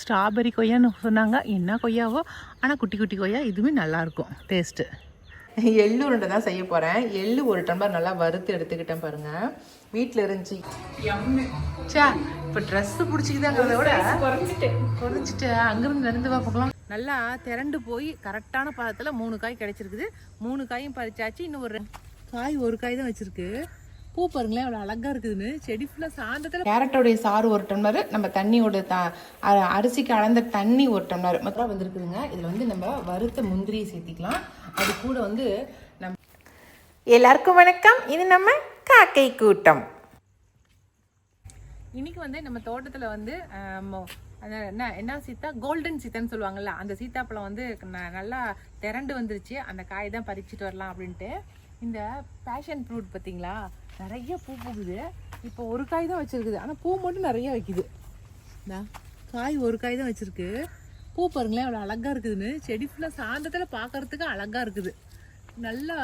Strawberry கொய்யான்னு சொன்னாங்க. என்ன கொய்யாவோ, ஆனால் குட்டி குட்டி கொய்யா. இதுவுமே நல்லாயிருக்கும் டேஸ்ட்டு. எள்ளு உருண்டை தான் செய்ய போகிறேன். எள்ளு ஒரு டம்ளர் நல்லா வறுத்து எடுத்துக்கிட்டேன் பாருங்கள். வீட்டில் இருந்துச்சு. சே, இப்போ ட்ரெஸ்ஸு பிடிச்சிக்கிதாங்கிறத விட குறைஞ்சிட்டு அங்கேருந்து நடந்து பார்க்கலாம். நல்லா திரண்டு போய் கரெக்டான பதத்தில் 3 காய் கிடைச்சிருக்குது. 3 காயும் பறிச்சாச்சு. இன்னும் ஒரு காய், ஒரு காய் தான் வச்சிருக்கு. பூ பாருங்களேன் அவ்வளோ அழகாக இருக்குதுன்னு. செடி ஃபுல்லாக சாந்தத்தில். கேரட்டோடைய சாறு ஒரு டம்ளர், நம்ம தண்ணியோட அரிசிக்கு அளந்த தண்ணி ஒரு டம்ளர் மொத்தம் வந்திருக்குதுங்க. இதில் வந்து நம்ம வறுத்த முந்திரியை சேர்த்திக்கலாம். அது கூட வந்து நம்ம எல்லாருக்கும் வணக்கம். இது நம்ம காக்கை கூட்டம். இன்னைக்கு வந்து நம்ம தோட்டத்தில் வந்து என்ன சீத்தா, கோல்டன் சீத்தான்னு சொல்லுவாங்கல்ல, அந்த சீத்தாப்பழம் வந்து நல்லா திரண்டு வந்துருச்சு. அந்த காய் தான் பறிச்சுட்டு வரலாம் அப்படின்ட்டு. இந்த பேஷன் ஃப்ரூட் பார்த்தீங்களா, நிறைய பூ பூக்குது. இப்போ ஒரு காய் தான் வச்சிருக்குது, ஆனால் பூ மட்டும் நிறைய வைக்குது. காய் ஒரு காய் தான் வச்சிருக்கு. பூ பாருங்களேன் அவ்வளோ அழகாக இருக்குதுன்னு. செடி ஃபுல்லாக சாந்தத்தில் பார்க்கறதுக்கு அழகாக இருக்குது. நல்லா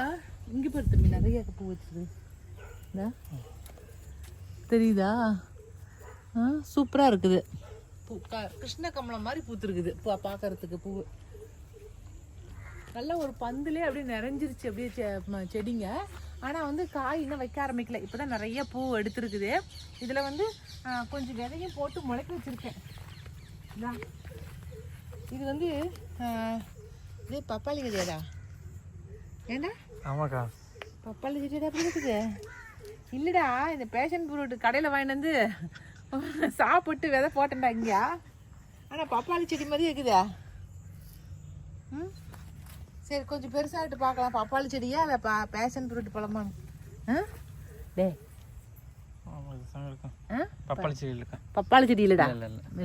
இங்கே பாரு தம்பி, நிறைய பூ வச்சிருக்கு. தெரியுதா? சூப்பராக இருக்குது. பூ கிருஷ்ண கமலம் மாதிரி பூத்துருக்குது. பார்க்கறதுக்கு பூ நல்லா ஒரு பந்துலே அப்படியே நிறைஞ்சிருச்சு அப்படியே செடிங்க. ஆனால் வந்து காய் இன்னும் வைக்க ஆரம்பிக்கல. இப்போ தான் நிறைய பூ எடுத்துருக்குது. இதில் வந்து கொஞ்சம் விதையும் போட்டு முளைக்க வச்சுருக்கேன். இது வந்து இதே பப்பாளி விதையாடா? ஏண்டா? ஆமாக்கா, பப்பாளி செடியாடா அப்படி இருக்குது? இல்லைடா, இந்த பேஷன் ஃப்ரூட் கடையில் வாங்கிட்டு வந்து சாப்பிட்டு விதை போட்டேன்டா இங்கேயா. ஆனால் பப்பாளி செடி மாதிரி இருக்குதா? சரி, கொஞ்சம் பெருசாகிட்டு பார்க்கலாம். பப்பாளி செடியா இல்லை பேஷன் ஃப்ரூட் பழமான்னு? டே, பப்பாளி செடி இல்லைக்கா. பப்பாளி செடி இல்லைடா.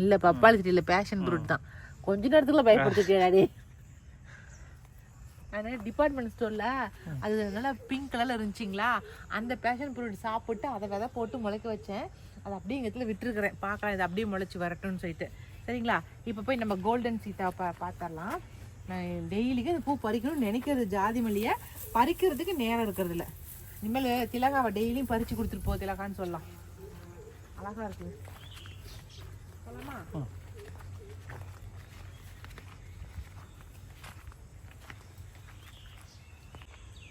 இல்லை பப்பாளி செடி இல்லை, பேஷன் ஃப்ரூட் தான். கொஞ்ச நேரத்துக்குள்ள பயப்படுத்திட்டே. அது டிபார்ட்மெண்ட் ஸ்டோரில் அது நல்லா பிங்க் கலரில் இருந்துச்சிங்களா, அந்த பேஷன் ஃப்ரூட் சாப்பிட்டு அதை விதை போட்டு முளைக்க வச்சேன். அது அப்படியே எங்கள் இடத்துல விட்டுருக்குறேன். பார்க்கலாம் இது அப்படியே முளைச்சி வரட்டும்னு சொல்லிட்டு. சரிங்களா, இப்போ போய் நம்ம கோல்டன் சீத்தா பார்த்துடலாம். நான் டெய்லிக்கு அந்த பூ பறிக்கணும்னு நினைக்கிறது, ஜாதி மல்லியை பறிக்கிறதுக்கு நேரம் இருக்கிறது இல்லை. இனிமேல் திலகாவை டெய்லியும் பறித்து கொடுத்துட்டு போ திலகான்னு சொல்லலாம். அழகாக இருக்குது. சொல்லலாமா?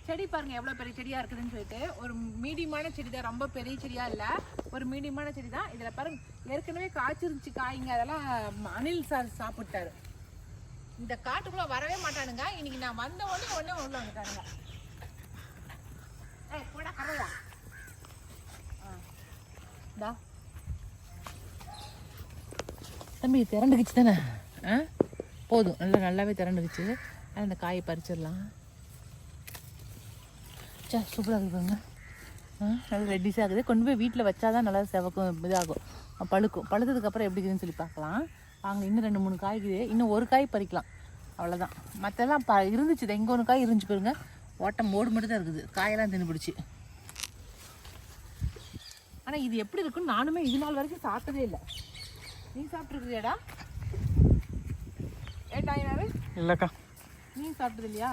செடி பாருங்க எவ்வளோ பெரிய செடியாக இருக்குதுன்னு சொல்லிட்டு. ஒரு மீடியமான செடி தான், ரொம்ப பெரிய செடியாக இல்லை, ஒரு மீடியமான செடி தான். இதில் பாருங்க ஏற்கனவே காய்ச்சிருந்துச்சு காய்ங்க. அதெல்லாம் அனில் சார் சாப்பிட்டாரு. இந்த காட்டுக்குள்ளே வரவே மாட்டானுங்க. இன்னைக்கு நான் வந்த உடனே உள்ள வந்துட்டானுங்க. கூட கரையா தம்பி திரண்டுக்குச்சு தானே? போதும், நல்லாவே திரண்டுக்குச்சு. அந்த காயை பறிச்சிடலாம். சூப்பராக இருக்குங்க. நல்லா ரெட்டிஸாக இருக்குது. கொண்டு போய் வீட்டில் வச்சாதான் நல்லா செவக்கும், இதாகும், பழுக்கும். பழுத்ததுக்கப்புறம் எப்படி இருக்குதுன்னு சொல்லி பார்க்கலாம். வாங்க, இன்னும் 2-3 காய்க்குது. இன்னும் ஒரு காய் பறிக்கலாம், அவ்வளோதான். மற்றெல்லாம் இருந்துச்சு. எங்கே ஒரு காய் இருந்துச்சு பாருங்க. ஓட்டம் ஓடு மட்டும் தான் இருக்குது. காயெல்லாம் தின்னு பிடிச்சி. ஆனால் இது எப்படி இருக்குன்னு நானுமே இது நாள் வரைக்கும் சாப்பிட்டதே இல்லை. நீ சாப்பிட்ருக்குறியாடா? ஏட்டாயினாரு இல்லைக்கா, நீ சாப்பிட்டது இல்லையா?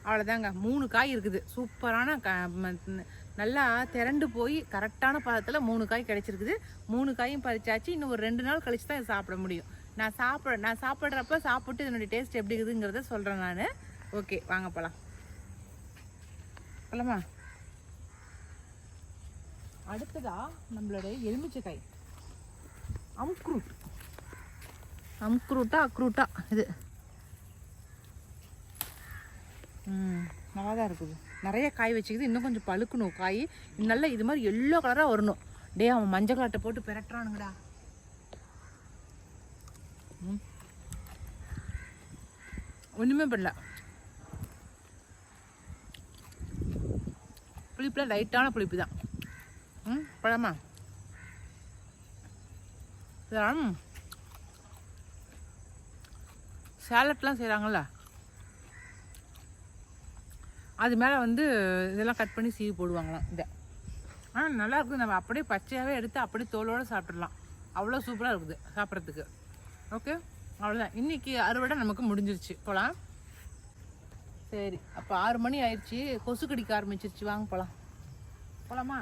அவ்வளோதாங்க, 3 காய் இருக்குது. சூப்பரான நல்லா திரண்டு போய் கரெக்டான பதத்தில் 3 காய் கிடைச்சிருக்குது. 3 காயும் பறிச்சாச்சு. இன்னும் ஒரு 2 நாள் கழிச்சு தான் சாப்பிட முடியும். நான் சாப்பிட்றப்ப சாப்பிட்டு இதனுடைய டேஸ்ட் எப்படி இருக்குதுங்கிறத சொல்கிறேன் நான். ஓகே, வாங்க போகலாம். போகலாமா? அடுத்ததா நம்மளுடைய எலுமிச்சைக்காய். அக்ரூட்டா இது நல்லா தான் இருக்குது. நிறைய காய் வச்சுக்குது. இன்னும் கொஞ்சம் பழுக்கணும் காய். நல்லா இது மாதிரி எல்லோ கலராக வரணும். டே, அவன் மஞ்சள் கலட்டை போட்டு பெரட்டுறானுங்கடா. ஒன்றுமே பண்ணல. புளிப்பில் லைட்டான புளிப்பு தான். பழமா சேலட்லாம் செய்கிறாங்கள்ல, அது மேலே வந்து இதெல்லாம் கட் பண்ணி சீவி போடுவாங்களாம். இதை நல்லா இருக்குது. நம்ம அப்படியே பச்சையாகவே எடுத்து அப்படியே தோலோடு சாப்பிட்றலாம். அவ்வளோ சூப்பராக இருக்குது சாப்பிட்றதுக்கு. ஓகே, அவ்வளோதான். இன்றைக்கி அறுவடை நமக்கு முடிஞ்சிருச்சு. போகலாம். சரி, அப்போ 6 மணி ஆயிடுச்சு. கொசு கடிக்க ஆரம்பிச்சிருச்சு. வாங்க போகலாமா?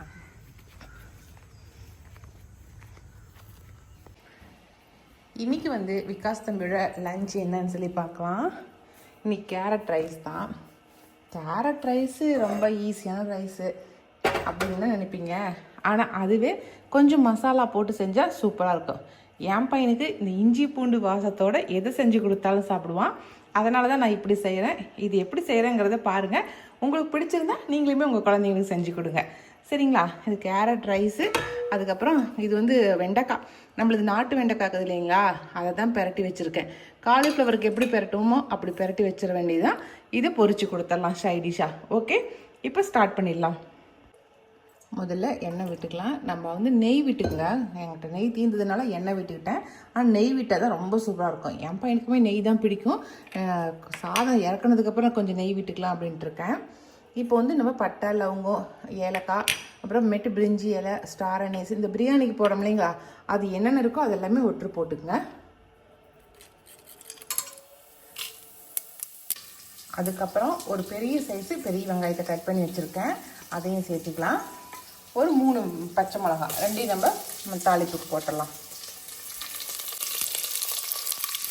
இன்றைக்கி வந்து விகாஸ் தம்பியோட லஞ்ச் என்னன்னு சொல்லி பார்க்கலாம். இன்றைக்கி கேரட் ரைஸ் தான். கேரட் ரைஸு ரொம்ப ஈஸியான ரைஸு அப்படின்னு நினைப்பீங்க. ஆனால் அதுவே கொஞ்சம் மசாலா போட்டு செஞ்சால் சூப்பராக இருக்கும். என் பையனுக்கு இந்த இஞ்சி பூண்டு வாசத்தோடு எதை செஞ்சு கொடுத்தாலும் சாப்பிடுவான். அதனால தான் நான் இப்படி செய்கிறேன். இது எப்படி செய்கிறேங்கிறத பாருங்கள். உங்களுக்கு பிடிச்சிருந்தா நீங்களுமே உங்கள் குழந்தைங்களுக்கு செஞ்சு கொடுங்க, சரிங்களா? இது கேரட் ரைஸு. அதுக்கப்புறம் இது வந்து வெண்டைக்காய், நம்மளது நாட்டு வெண்டைக்காய் இருக்குது இல்லைங்களா, அதை தான் பெரட்டி வச்சுருக்கேன். காலிஃப்ளவருக்கு எப்படி பெரட்டுவோமோ அப்படி பெரட்டி வச்சிட வேண்டியதுதான். இதை பொரிச்சு கொடுத்துடலாம் சைடிஷாக. ஓகே, இப்போ ஸ்டார்ட் பண்ணிடலாம். முதல்ல எண்ணெய் விட்டுக்கலாம். நம்ம வந்து நெய் விட்டுக்குங்க. என்கிட்ட நெய் தீர்ந்ததுனால எண்ணெய் விட்டுக்கிட்டேன். ஆனால் நெய் விட்டால் தான் ரொம்ப சூப்பராக இருக்கும். என் பையனுக்குமே நெய் தான் பிடிக்கும். சாதம் இறக்குனதுக்கப்புறம் கொஞ்சம் நெய் விட்டுக்கலாம் அப்படின்ட்டு இருக்கேன். இப்போ வந்து நம்ம பட்டை, லவங்கம், ஏலக்காய், அப்புறம் பிரிஞ்சி இலை, ஸ்டார் அனீஸ், இந்த பிரியாணிக்கு போகிறோம் இல்லைங்களா, அது என்னென்ன இருக்கோ அது எல்லாமே ஒற்று போட்டுக்குங்க. அதுக்கப்புறம் ஒரு பெரிய சைஸு பெரிய வெங்காயத்தை கட் பண்ணி வச்சுருக்கேன், அதையும் சேர்த்துக்கலாம். ஒரு 3 பச்சை மிளகாய், ரெண்டையும் நம்ம தாளிப்புக்கு போட்டுடலாம்.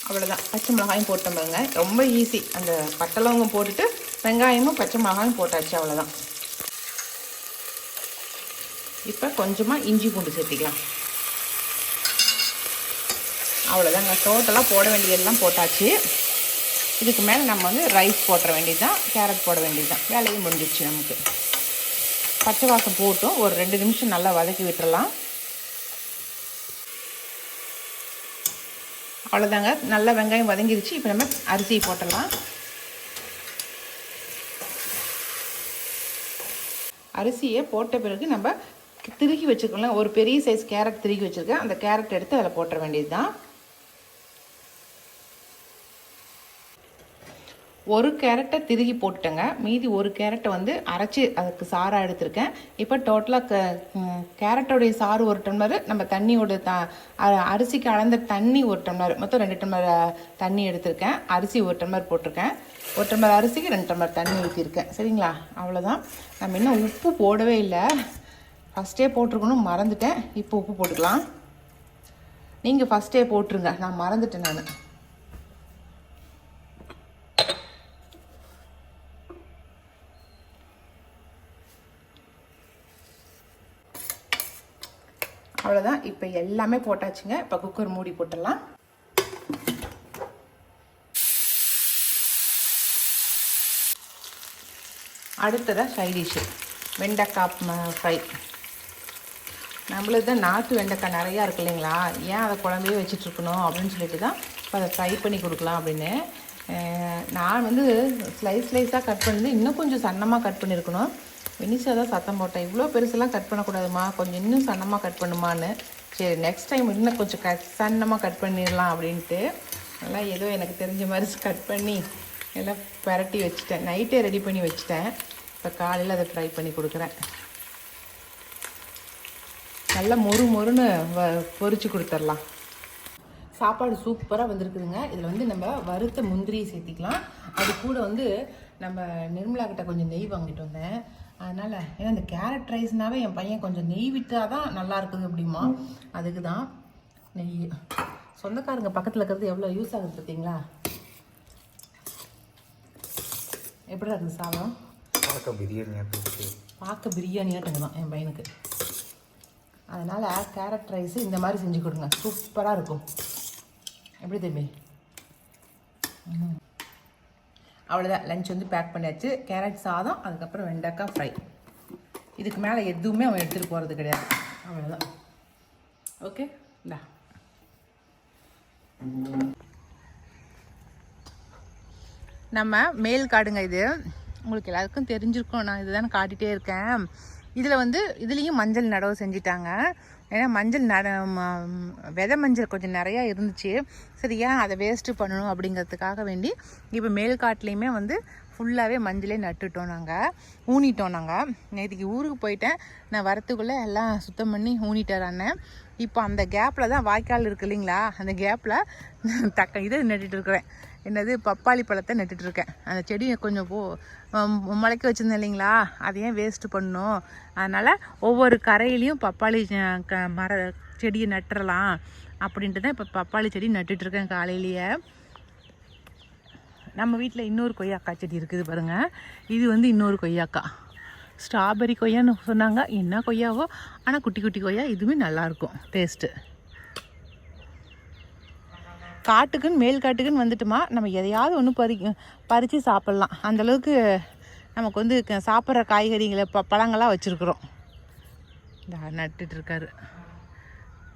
அவ்வளோதான், பச்சை மிளகாயும் போட்ட பாருங்க. ரொம்ப ஈஸி. அந்த பட்டை லவங்கம் போட்டுட்டு வெங்காயமும் பச்சை மிளகாயும் போட்டாச்சு, அவ்வளோதான். இப்போ கொஞ்சமாக இஞ்சி பூண்டு சேர்த்திக்கலாம். அவ்வளோதாங்க, டோட்டலாக போட வேண்டியதெல்லாம் போட்டாச்சு. இதுக்கு மேலே நம்ம வந்து ரைஸ் போட்டுற வேண்டியது தான், கேரட் போட வேண்டியது தான். வேலையும் முடிஞ்சிடுச்சு. நமக்கு பச்சை வாசம் போட்டும் ஒரு 2 நிமிஷம் நல்லா வதக்கி விட்டுறலாம். அவ்வளோதாங்க, நல்லா வெங்காயம் வதங்கிடுச்சு. இப்போ நம்ம அரிசியை போட்டுடலாம். அரிசியை போட்ட பிறகு நம்ம திருகி வச்சுக்கலாம். ஒரு பெரிய சைஸ் கேரட் திருகி வச்சுருக்கேன். அந்த கேரட் எடுத்து அதில் போட்டுற வேண்டியது தான். ஒரு கேரட்டை திருகி போட்டுட்டேங்க. மீதி ஒரு கேரட்டை வந்து அரைச்சி அதுக்கு சாராக எடுத்திருக்கேன். இப்போ டோட்டலாக கேரட்டோடைய சாறு 1 டம்ளர், நம்ம தண்ணியோட அரிசிக்கு அளந்த தண்ணி 1 டம்ளர், மொத்தம் 2 டம்ளர் தண்ணி எடுத்திருக்கேன். அரிசி 1 டம்ளர் போட்டிருக்கேன். 1 டம்ளர் அரிசிக்கு 2 டம்ளர் தண்ணி ஊற்றிருக்கேன், சரிங்களா? அவ்வளோதான். நம்ம இன்னும் உப்பு போடவே இல்லை, ஃபஸ்ட்டே போட்டிருக்கணும், மறந்துட்டேன். இப்போ உப்பு போட்டுக்கலாம். நீங்கள் ஃபஸ்ட்டே போட்டுருங்க, நான் மறந்துட்டேன். நான் அவ்வளோதான். இப்போ எல்லாமே போட்டாச்சுங்க. இப்போ குக்கர் மூடி போட்டுடலாம். அடுத்ததாக சைடிஷ்ஷு வெண்டைக்காய் ஃப்ரை. நம்மளுக்கு தான் நாட்டு வெண்டைக்காய் நிறையா இருக்கு இல்லைங்களா, ஏன் அதை குழம்பையே வச்சிட்ருக்கணும் அப்படின்னு சொல்லிட்டு தான் இப்போ அதை ஃப்ரை பண்ணி கொடுக்கலாம் அப்படின்னு. நான் வந்து ஸ்லைஸாக கட் பண்ணி இன்னும் கொஞ்சம் சன்னமாக கட் பண்ணியிருக்கணும். வினிஷா தான் சத்தம் போட்டேன், இவ்வளோ பெருசெல்லாம் கட் பண்ணக்கூடாதுமா, கொஞ்சம் இன்னும் சன்னமாக கட் பண்ணுமான்னு. சரி, நெக்ஸ்ட் டைம் இன்னும் கொஞ்சம் சன்னமாக கட் பண்ணிடலாம் அப்படின்ட்டு எல்லாம் ஏதோ எனக்கு தெரிஞ்ச மாதிரி கட் பண்ணி எல்லாம் பரட்டி வச்சுட்டேன். நைட்டே ரெடி பண்ணி வச்சுட்டேன். இப்போ காலையில் அதை ஃப்ரை பண்ணி கொடுக்குறேன். நல்லா மொறுன்னு பொரிச்சு கொடுத்துடலாம். சாப்பாடு சூப்பராக வந்திருக்குதுங்க. இதில் வந்து நம்ம வறுத்த முந்திரியை சேர்த்திக்கலாம். அது கூட வந்து நம்ம நிர்மலா கிட்ட கொஞ்சம் நெய் வாங்கிட்டு வந்தேன். அதனால் ஏன்னா இந்த கேரட் ரைஸ்னாவே என் பையன் கொஞ்சம் நெய் விட்டால் தான் நல்லா இருக்குது அப்படிமா, அதுக்கு தான் நெய். சொந்தக்காரங்க பக்கத்தில் இருக்கிறது எவ்வளோ யூஸ் ஆகுது பார்த்தீங்களா? எப்படி இருக்குது சாதம்? பார்க்க பிரியாணியாட்டுங்க தான் என் பையனுக்கு. அதனால் கேரட் ரைஸு இந்த மாதிரி செஞ்சு கொடுங்க, சூப்பராக இருக்கும். எப்படி தம்பி? அவ்வளோதான், லஞ்ச் வந்து பேக் பண்ணியாச்சு. கேரட் சாதம், அதுக்கப்புறம் வெண்டைக்காய் ஃப்ரை. இதுக்கு மேலே எதுவுமே அவன் எடுத்துகிட்டு போகிறது கிடையாது. அவ்வளோதான். ஓகே, இந்தா நம்ம மேல் காடுங்க. இது உங்களுக்கு எல்லாருக்கும் தெரிஞ்சிருக்கும், நான் இதுதான் காட்டிகிட்டே இருக்கேன். இதில் வந்து இதுலேயும் மஞ்சள் நடவு செஞ்சிட்டாங்க. ஏன்னா மஞ்சள் விதை மஞ்சள் கொஞ்சம் நிறையா இருந்துச்சு. சரியா, அதை வேஸ்ட்டு பண்ணணும் அப்படிங்கிறதுக்காக வேண்டி இப்போ மேல்காட்டிலையுமே வந்து ஃபுல்லாகவே மஞ்சளே நட்டுட்டோம். ஊனிட்டோம். நேற்றுக்கு ஊருக்கு போயிட்டேன். நான் வரத்துக்குள்ளே எல்லாம் சுத்தம் பண்ணி ஊனிட்டார் அண்ணன். இப்போ அந்த கேப்பில் தான் வாய்க்கால் இருக்குது இல்லைங்களா, அந்த கேப்பில் இதை நட்டுட்டு இருக்கிறேன். என்னது, பப்பாளி பழத்தை நட்டுட்ருக்கேன். அந்த செடியை கொஞ்சம் முளைக்க வச்சுருந்தேன் இல்லைங்களா, அதையும் வேஸ்ட்டு பண்ணணும். அதனால் ஒவ்வொரு கரையிலையும் பப்பாளி மர செடியை நட்டுறலாம் அப்படின்ட்டு தான் இப்போ பப்பாளி செடி நட்டுட்ருக்கேன் காலையிலேயே. நம்ம வீட்டில் இன்னொரு கொய்யாக்கா செடி இருக்குது பாருங்கள். இது வந்து இன்னொரு கொய்யாக்கா, ஸ்ட்ராபெரி கொய்யான்னு சொன்னாங்க. என்ன கொய்யாவோ, ஆனால் குட்டி குட்டி கொய்யா. இதுவுமே நல்லாயிருக்கும் டேஸ்ட்டு. காட்டுக்குன்னு மேல் காட்டுக்குன்னு வந்துட்டுமா நம்ம எதையாவது ஒன்று பறித்து சாப்பிட்லாம். அந்தளவுக்கு நமக்கு வந்து சாப்பிட்ற காய்கறிகளை பழங்களாக வச்சுருக்குறோம். இந்த நட்டுட்ருக்காரு.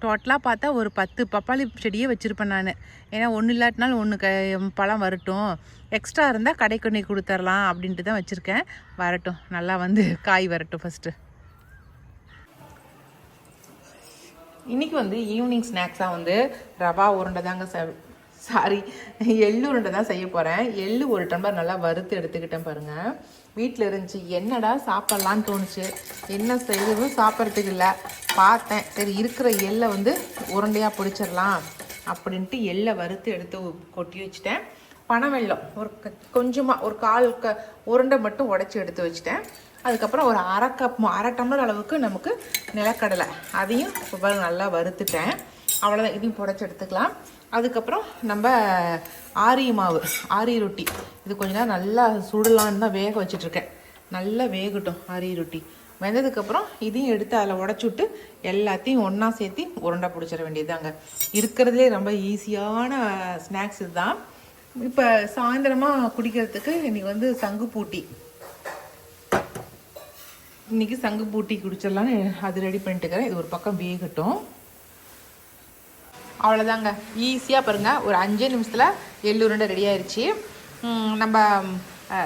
டோட்டலாக பார்த்தா ஒரு 10 பப்பாளி செடியே வச்சுருப்பேன் நான். ஏன்னா ஒன்று இல்லாட்டினாலும் ஒன்று பழம் வரட்டும், எக்ஸ்ட்ரா இருந்தால் கடைக்கு கொண்டு கொடுத்துர்லாம் அப்படின்ட்டு தான் வச்சுருக்கேன். வரட்டும், நல்லா வந்து காய் வரட்டும் ஃபஸ்ட்டு. இன்றைக்கி வந்து ஈவினிங் ஸ்நாக்ஸாக வந்து ரவா உருண்டை தாங்க எள்ளு உருண்டை தான் செய்ய போகிறேன். எள்ளு ஒரு டம்ளர் நல்லா வறுத்து எடுத்துக்கிட்டேன் பாருங்கள். வீட்டில் இருந்துச்சு, என்னடா சாப்பிட்லான்னு தோணுச்சு, என்ன செய்யவும் சாப்பிட்றதுக்கு இல்லை. பார்த்தேன், சரி இருக்கிற எள்ளை வந்து உருண்டையாக பிடிச்சிடலாம் அப்படின்ட்டு எள்ளை வறுத்து எடுத்து கொட்டி வச்சுட்டேன். பனவெல்லம் ஒரு கொஞ்சமாக ஒரு கால் உருண்டை மட்டும் உடச்சி எடுத்து வச்சுட்டேன். அதுக்கப்புறம் ஒரு அரை டம்ளர் அளவுக்கு நமக்கு நிலக்கடலை, அதையும் நல்லா வறுத்துட்டேன். அவ்வளோதான், இதையும் புடைச்சி எடுத்துக்கலாம். அதுக்கப்புறம் நம்ம ஆரி மாவு, ஆரி ரொட்டி, இது கொஞ்ச நேரம் நல்லா சுடலான்னு தான் வேக வச்சிட்ருக்கேன். நல்லா வேகட்டும் ஆரி ரொட்டி. வெந்ததுக்கப்புறம் இதையும் எடுத்து அதில் உடச்சி விட்டு எல்லாத்தையும் ஒன்றா சேர்த்து உருண்டை பிடிச்சிட வேண்டியதுதாங்க. இருக்கிறதுலே ரொம்ப ஈஸியான ஸ்நாக்ஸ் இதுதான். இப்போ சாயந்தரமாக குடிக்கிறதுக்கு இன்றைக்கி வந்து சங்கு பூட்டி குடிச்சிடலான்னு அது ரெடி பண்ணிட்டுக்கிறேன். இது ஒரு பக்கம் வேகட்டும். அவ்வளோதாங்க, ஈஸியாக பாருங்கள், ஒரு 5 நிமிஷத்தில் எள்ளு உருண்டை ரெடி ஆயிடுச்சு. நம்ம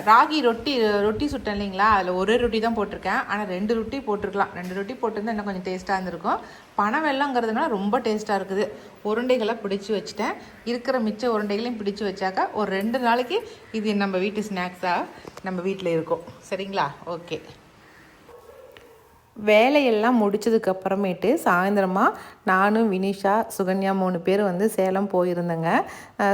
ராகி ரொட்டி சுட்டேன் இல்லைங்களா, அதில் ஒரு ரொட்டி தான் போட்டிருக்கேன். ஆனால் 2 ரொட்டி போட்டிருக்கலாம். 2 ரொட்டி போட்டிருந்தா இன்னும் கொஞ்சம் டேஸ்ட்டாக இருந்திருக்கும். பனவெல்லங்கிறதுனால ரொம்ப டேஸ்ட்டாக இருக்குது. உருண்டைகளை பிடிச்சி வச்சுட்டேன். இருக்கிற மிச்ச உருண்டைகளையும் பிடிச்சி வச்சாக்கா ஒரு 2 நாளைக்கு இது நம்ம வீட்டு ஸ்நாக்ஸாக நம்ம வீட்டில் இருக்கும். சரிங்களா? ஓகே. வேலையெல்லாம் முடிச்சதுக்கப்புறமேட்டு சாயந்தரமாக நானும் வினிஷா, சுகன்யா 3 பேர் வந்து சேலம் போயிருந்தேங்க.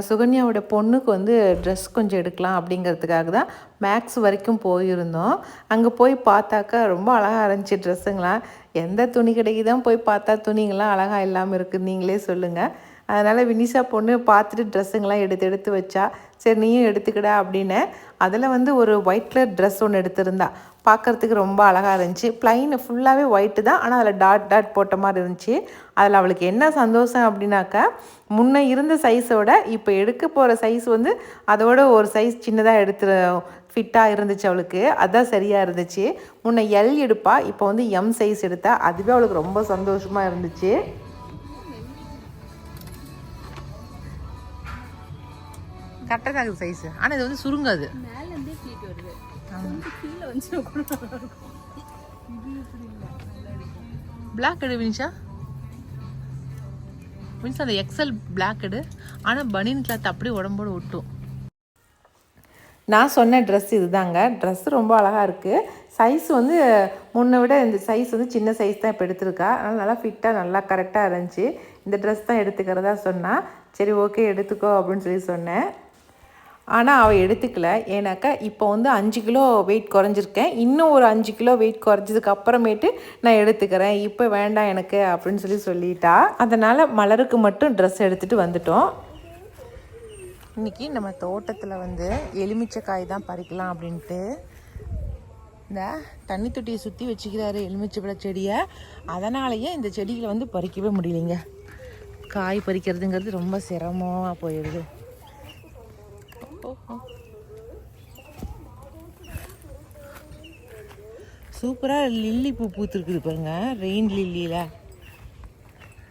சுகன்யாவோட பொண்ணுக்கு வந்து ட்ரெஸ் கொஞ்சம் எடுக்கலாம் அப்படிங்கிறதுக்காக தான் மேக்ஸ் வரைக்கும் போயிருந்தோம். அங்கே போய் பார்த்தாக்கா ரொம்ப அழகாக இருந்துச்சு ட்ரெஸ்ஸுங்களாம். எந்த துணி கடைக்கு தான் போய் பார்த்தா துணிங்களாம் அழகாக இல்லாமல் இருக்குது, நீங்களே சொல்லுங்கள். அதனால் வினிஷா பொண்ணு பார்த்துட்டு ட்ரெஸ்ஸுங்கெல்லாம் எடுத்து வச்சா. சரி நீயும் எடுத்துக்கிடா அப்படின்னு. அதில் வந்து ஒரு ஒயிட் கலர் ட்ரெஸ் ஒன்று எடுத்திருந்தா. பார்க்குறதுக்கு ரொம்ப அழகாக இருந்துச்சு. ப்ளைன் ஃபுல்லாகவே ஒயிட்டு தான், ஆனால் அதில் டாட் போட்ட மாதிரி இருந்துச்சு. அதில் அவளுக்கு என்ன சந்தோஷம் அப்படின்னாக்கா, முன்னே இருந்த சைஸோட இப்போ எடுக்க போகிற சைஸ் வந்து அதோட ஒரு சைஸ் சின்னதாக ஃபிட்டாக இருந்துச்சு அவளுக்கு. அதுதான் சரியாக இருந்துச்சு. முன்ன எல் எடுப்பா, இப்போ வந்து எம் சைஸ் எடுத்தா. அதுவே அவளுக்கு ரொம்ப சந்தோஷமாக இருந்துச்சு. கரெக்டாக தான் இருக்குது சைஸு, ஆனால் இது வந்து சுருங்காது. பிளாக் எடு வினிஷா, அந்த எக்ஸல் பிளாக் எடு. ஆனால் பனியன் கிளாத் அப்படியே உடம்போடு ஒட்டும். நான் சொன்ன ட்ரெஸ் இதுதாங்க. ட்ரெஸ்ஸு ரொம்ப அழகாக இருக்குது. சைஸ் வந்து முன்னை விட இந்த சைஸ் வந்து சின்ன சைஸ் தான் இப்போ எடுத்திருக்கா. அதனால் நல்லா ஃபிட்டாக நல்லா கரெக்டாக இருந்துச்சு. இந்த ட்ரெஸ் தான் எடுத்துக்கிறதா சொன்னால், சரி ஓகே எடுத்துக்கோ அப்படின்னு சொல்லி சொன்னேன். ஆனால் அவள் எடுத்துக்கல. ஏன்னாக்கா இப்போ வந்து 5 கிலோ வெயிட் குறைஞ்சிருக்கேன். இன்னும் ஒரு 5 கிலோ வெயிட் குறைஞ்சதுக்கு அப்புறமேட்டு நான் எடுத்துக்கிறேன், இப்போ வேண்டாம் எனக்கு அப்படின்னு சொல்லிட்டா. அதனால் மலருக்கு மட்டும் ட்ரெஸ் எடுத்துகிட்டு வந்துட்டோம். இன்றைக்கி நம்ம தோட்டத்தில் வந்து எலுமிச்சைக்காய் தான் பறிக்கலாம் அப்படின்ட்டு இந்த தண்ணி தொட்டியை சுற்றி வச்சுக்கிறாரு எலுமிச்சைப்பழ செடியை. அதனாலேயே இந்த செடிகளை வந்து பறிக்கவே முடியலைங்க. காய் பறிக்கிறதுங்கிறது ரொம்ப சிரமமாக போயிடுது. சூப்பராக லில்லி பூ பூத்துருக்குது பாருங்க, ரெயின் லில்லியில்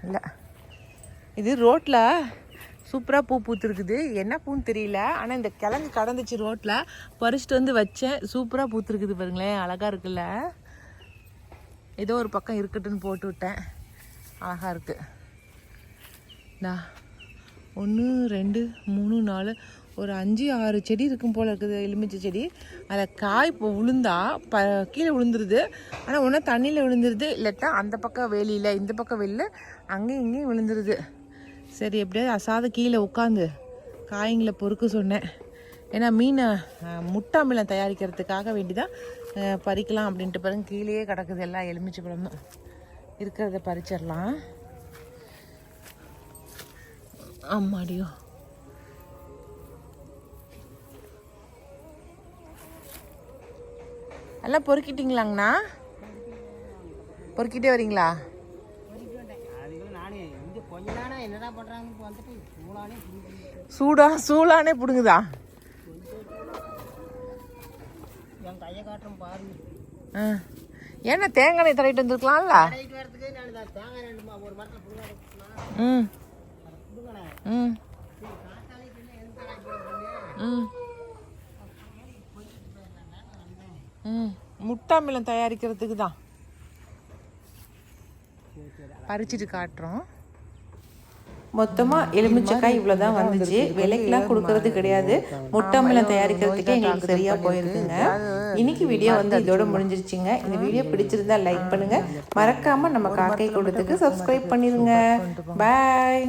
இல்லை, இது ரோட்டில் சூப்பராக பூ பூத்துருக்குது. என்ன பூன்னு தெரியல, ஆனால் இந்த கிழங்கு கடந்துச்சு ரோட்டில், பறிச்சுட்டு வந்து வச்சேன். சூப்பராக பூத்துருக்குது பாருங்களேன், அழகாக இருக்குல்ல. ஏதோ ஒரு பக்கம் இருக்கட்டுன்னு போட்டு விட்டேன், அழகாக இருக்குது. 1 2 3 4 ஒரு 5-6 செடி இருக்கும் போல் இருக்குது எலுமிச்சை செடி. அதில் காய் இப்போ விழுந்தா கீழே விழுந்துருது. ஆனால் ஒன்றா தண்ணியில் விழுந்துருது, இல்லாட்டா அந்த பக்கம் வேலியில் இந்த பக்கம் வெளியில் அங்கேயும் இங்கேயும் விழுந்துருது. சரி எப்படியாவது அசாத கீழே உட்காந்து காய்ங்களை பொறுக்க சொன்னேன். ஏன்னா மீனை முட்டாமிலம் தயாரிக்கிறதுக்காக வேண்டி தான் பறிக்கலாம் அப்படின்ட்டு. பாருங்க கீழேயே கிடக்குது எல்லாம் எலுமிச்சை பழமும். இருக்கிறத பறிச்சிடலாம். ஆமாடியோ, எல்லாம் பொறுக்கிட்டீங்களாங்கண்ணா? பொறுக்கிட்டே வரீங்களா? சூளானே பிடுங்குதா? ஏன்னா தேங்காய் தரையிட்டு வந்துருக்கலாம்ல. ம் ம் ம் ம் முட்டாமிலம் தயாரிக்கிறதுக்கு தான் பறிச்சுட்டு காட்டுறோம். மொத்தமாக எலுமிச்சக்காய் இவ்வளோ தான் வந்துச்சு. விலைக்கெல்லாம் கொடுக்கறது கிடையாது. முட்டாமிலம் தயாரிக்கிறதுக்கே எங்களுக்கு சரியாக போயிருக்குங்க. இன்னைக்கு வீடியோ இதோட முடிஞ்சிருச்சுங்க. இந்த வீடியோ பிடிச்சிருந்தா லைக் பண்ணுங்கள். மறக்காமல் நம்ம காக்கை கூட்டத்துக்கு சப்ஸ்கிரைப் பண்ணிடுங்க. பாய்.